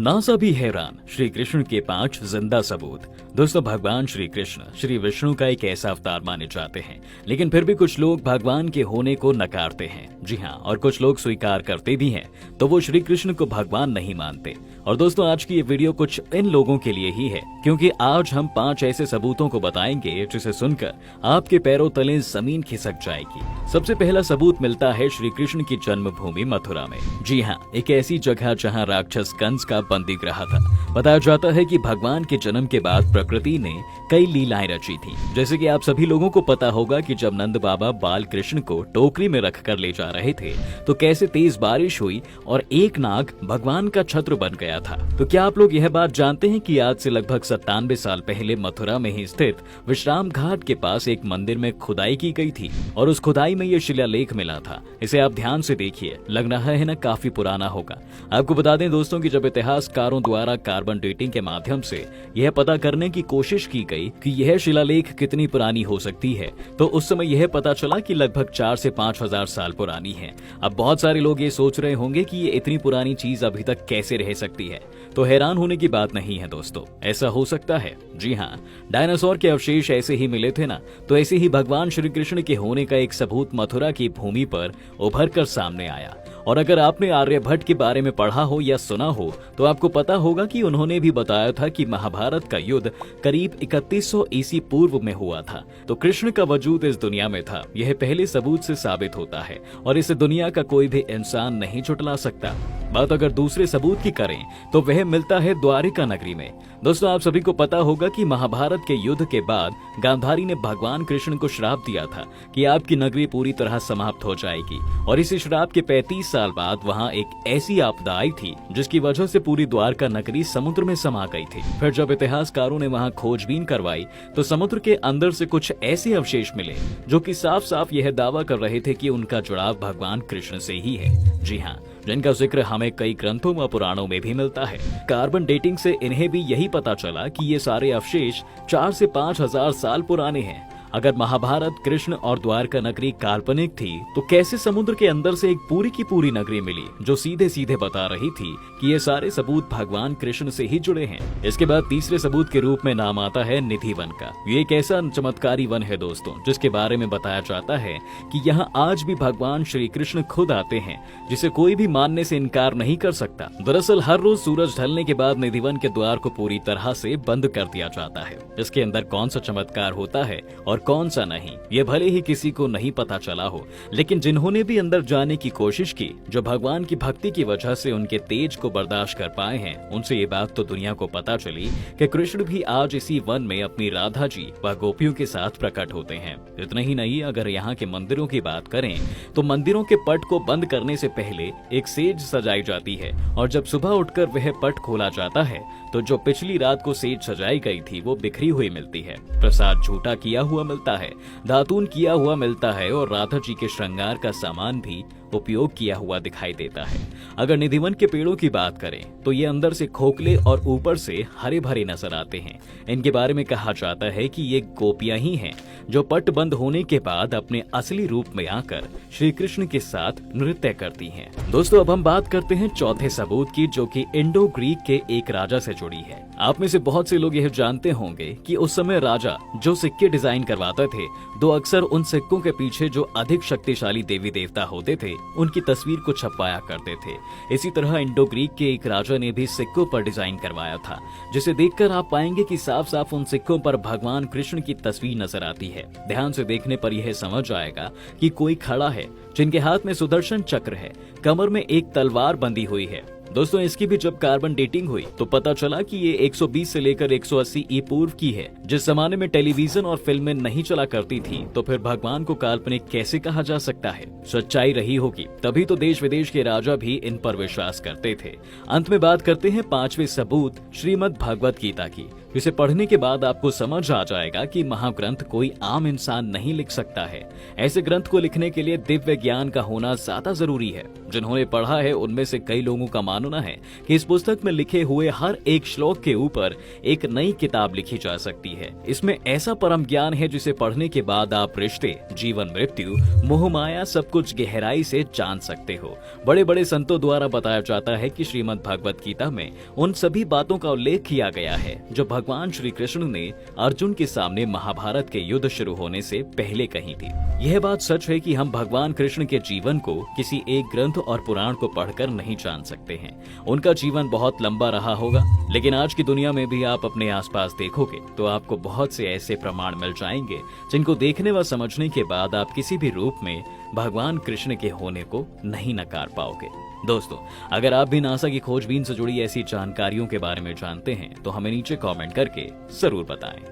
NASA भी हैरान, श्री कृष्ण के 5 जिंदा सबूत। दोस्तों, भगवान श्री कृष्ण श्री विष्णु का एक ऐसा अवतार माने जाते हैं, लेकिन फिर भी कुछ लोग भगवान के होने को नकारते हैं। जी हाँ, और कुछ लोग स्वीकार करते भी हैं, तो वो श्री कृष्ण को भगवान नहीं मानते। और दोस्तों, आज की ये वीडियो कुछ इन लोगों के लिए ही है, क्योंकि आज हम 5 ऐसे सबूतों को बताएंगे जिसे सुनकर आपके पैरों तले जमीन खिसक जाएगी। सबसे पहला सबूत मिलता है श्री कृष्ण की जन्मभूमि मथुरा में। जी हाँ, एक ऐसी जगह जहाँ राक्षस कंस का बंदी ग्रह था। बताया जाता है कि भगवान के जन्म के बाद प्रकृति ने कई लीलाएं रची थी। जैसे कि आप सभी लोगों को पता होगा कि जब नंद बाबा बाल कृष्ण को टोकरी में रखकर ले जा रहे थे, तो कैसे तेज बारिश हुई और एक नाग भगवान का छत्र बन गया था। तो क्या आप लोग यह बात जानते हैं कि आज से लगभग 97 साल पहले मथुरा में ही स्थित विश्राम घाट के पास एक मंदिर में खुदाई की गई थी और उस खुदाई में ये शिलालेख मिला था। इसे आप ध्यान से देखिए, लग रहा है ना काफी पुराना होगा। आपको बता दें दोस्तों कि जब इतिहासकारों द्वारा कार्बन डेटिंग के माध्यम से यह पता करने की कोशिश की गई कि यह शिलालेख कितनी पुरानी हो सकती है, तो उस समय यह पता चला कि लगभग 4 से 5 हजार साल पुरानी है। अब बहुत सारे लोग ये सोच रहे होंगे कि ये इतनी पुरानी चीज अभी तक कैसे रह सकती है, तो हैरान होने की बात नहीं है दोस्तों, ऐसा हो सकता है। जी हाँ, डायनासोर के अवशेष ऐसे ही मिले थे ना, तो ऐसे ही भगवान श्री कृष्ण के होने का एक सबूत मथुरा की भूमि पर उभर कर सामने आया। और अगर आपने आर्यभट्ट के बारे में पढ़ा हो या सुना हो, तो आपको पता होगा कि उन्होंने भी बताया था कि महाभारत का युद्ध करीब 3100 ईसी पूर्व में हुआ था। तो कृष्ण का वजूद इस दुनिया में था, यह पहले सबूत से साबित होता है और इस दुनिया का कोई भी इंसान नहीं झुठला सकता। बात अगर दूसरे सबूत की करें, तो वह मिलता है द्वारिका नगरी में। दोस्तों, आप सभी को पता होगा कि महाभारत के युद्ध के बाद गांधारी ने भगवान कृष्ण को श्राप दिया था कि आपकी नगरी पूरी तरह समाप्त हो जाएगी, और इसी श्राप के 35 साल बाद वहां एक ऐसी आपदा आई थी जिसकी वजह से पूरी द्वारका नगरी समुद्र में समा गई थी। फिर जब इतिहासकारों ने वहां खोजबीन करवाई, तो समुद्र के अंदर से कुछ ऐसे अवशेष मिले जो कि साफ साफ यह दावा कर रहे थे कि उनका जुड़ाव भगवान कृष्ण से ही है। जी हाँ, जिनका जिक्र हमें कई ग्रंथों व पुराणों में भी मिलता है। कार्बन डेटिंग से इन्हें भी यही पता चला कि ये सारे अवशेष 4 से 5 हजार साल पुराने हैं। अगर महाभारत, कृष्ण और द्वारका नगरी काल्पनिक थी, तो कैसे समुद्र के अंदर से एक पूरी की पूरी नगरी मिली जो सीधे सीधे बता रही थी कि ये सारे सबूत भगवान कृष्ण से ही जुड़े हैं। इसके बाद तीसरे सबूत के रूप में नाम आता है निधि वन का। ये एक ऐसा चमत्कारी वन है दोस्तों, जिसके बारे में बताया जाता है कि यहाँ आज भी भगवान श्री कृष्ण खुद आते हैं, जिसे कोई भी मानने से इनकार नहीं कर सकता। दरअसल हर रोज सूरज ढलने के बाद निधि वन के द्वार को पूरी तरह से बंद कर दिया जाता है। इसके अंदर कौन सा चमत्कार होता है और कौन सा नहीं, ये भले ही किसी को नहीं पता चला हो, लेकिन जिन्होंने भी अंदर जाने की कोशिश की, जो भगवान की भक्ति की वजह से उनके तेज को बर्दाश्त कर पाए हैं, उनसे ये बात तो दुनिया को पता चली कि कृष्ण भी आज इसी वन में अपनी राधा जी व गोपियों के साथ प्रकट होते हैं। इतना ही नहीं, अगर यहाँ के मंदिरों की बात करें, तो मंदिरों के पट को बंद करने से पहले एक सेज सजाई जाती है, और जब सुबह उठकर वह पट खोला जाता है, तो जो पिछली रात को सेज सजाई गई थी वो बिखरी हुई मिलती है। प्रसाद झूठा किया हुआ मिलता है, दातून किया हुआ मिलता है, और राधा जी के श्रृंगार का सामान भी उपयोग किया हुआ दिखाई देता है। अगर निधिवन के पेड़ों की बात करें, तो ये अंदर से खोखले और ऊपर से हरे भरे नजर आते हैं। इनके बारे में कहा जाता है कि ये गोपियां ही हैं जो पट बंद होने के बाद अपने असली रूप में आकर श्री कृष्ण के साथ नृत्य करती हैं। दोस्तों, अब हम बात करते हैं चौथे सबूत की, जो कि इंडो ग्रीक के एक राजा से जुड़ी है। आप में से बहुत से लोग यह जानते होंगे कि उस समय राजा जो सिक्के डिजाइन करवाते थे, तो अक्सर उन सिक्कों के पीछे जो अधिक शक्तिशाली देवी देवता होते थे, उनकी तस्वीर को छपवाया करते थे। इसी तरह इंडो ग्रीक के एक राजा ने भी सिक्कों पर डिजाइन करवाया था, जिसे देखकर आप पाएंगे कि साफ साफ उन सिक्कों पर भगवान कृष्ण की तस्वीर नजर आती है। ध्यान से देखने पर यह समझ आएगा कि कोई खड़ा है, जिनके हाथ में सुदर्शन चक्र है, कमर में एक तलवार बंधी हुई है। दोस्तों, इसकी भी जब कार्बन डेटिंग हुई, तो पता चला कि ये 120 से लेकर 180 ई पूर्व की है। जिस जमाने में टेलीविजन और फिल्में नहीं चला करती थी, तो फिर भगवान को काल्पनिक कैसे कहा जा सकता है? सच्चाई रही होगी, तभी तो देश विदेश के राजा भी इन पर विश्वास करते थे। अंत में बात करते हैं 5वें सबूत श्रीमद् भगवत गीता की, इसे पढ़ने के बाद आपको समझ आ जाएगा कि महाग्रंथ कोई आम इंसान नहीं लिख सकता है। ऐसे ग्रंथ को लिखने के लिए दिव्य ज्ञान का होना ज्यादा जरूरी है। जिन्होंने पढ़ा है उनमें से कई लोगों का मानना है कि इस पुस्तक में लिखे हुए हर एक श्लोक के ऊपर एक नई किताब लिखी जा सकती है। इसमें ऐसा परम ज्ञान है जिसे पढ़ने के बाद आप रिश्ते, जीवन मृत्यु, मोह माया सब कुछ गहराई से जान सकते हो। बड़े बड़े संतों द्वारा बताया जाता है कि श्रीमद् भगवत गीता में उन सभी बातों का उल्लेख किया गया है जो भगवान श्री कृष्ण ने अर्जुन के सामने महाभारत के युद्ध शुरू होने से पहले कही थी। यह बात सच है कि हम भगवान कृष्ण के जीवन को किसी एक ग्रंथ और पुराण को पढ़कर नहीं जान सकते हैं। उनका जीवन बहुत लंबा रहा होगा, लेकिन आज की दुनिया में भी आप अपने आसपास देखोगे तो आपको बहुत से ऐसे प्रमाण मिल जाएंगे जिनको देखने व समझने के बाद आप किसी भी रूप में भगवान कृष्ण के होने को नहीं नकार पाओगे। दोस्तों, अगर आप भी नासा की खोजबीन से जुड़ी ऐसी जानकारियों के बारे में जानते हैं तो हमें नीचे कमेंट करके जरूर बताएं।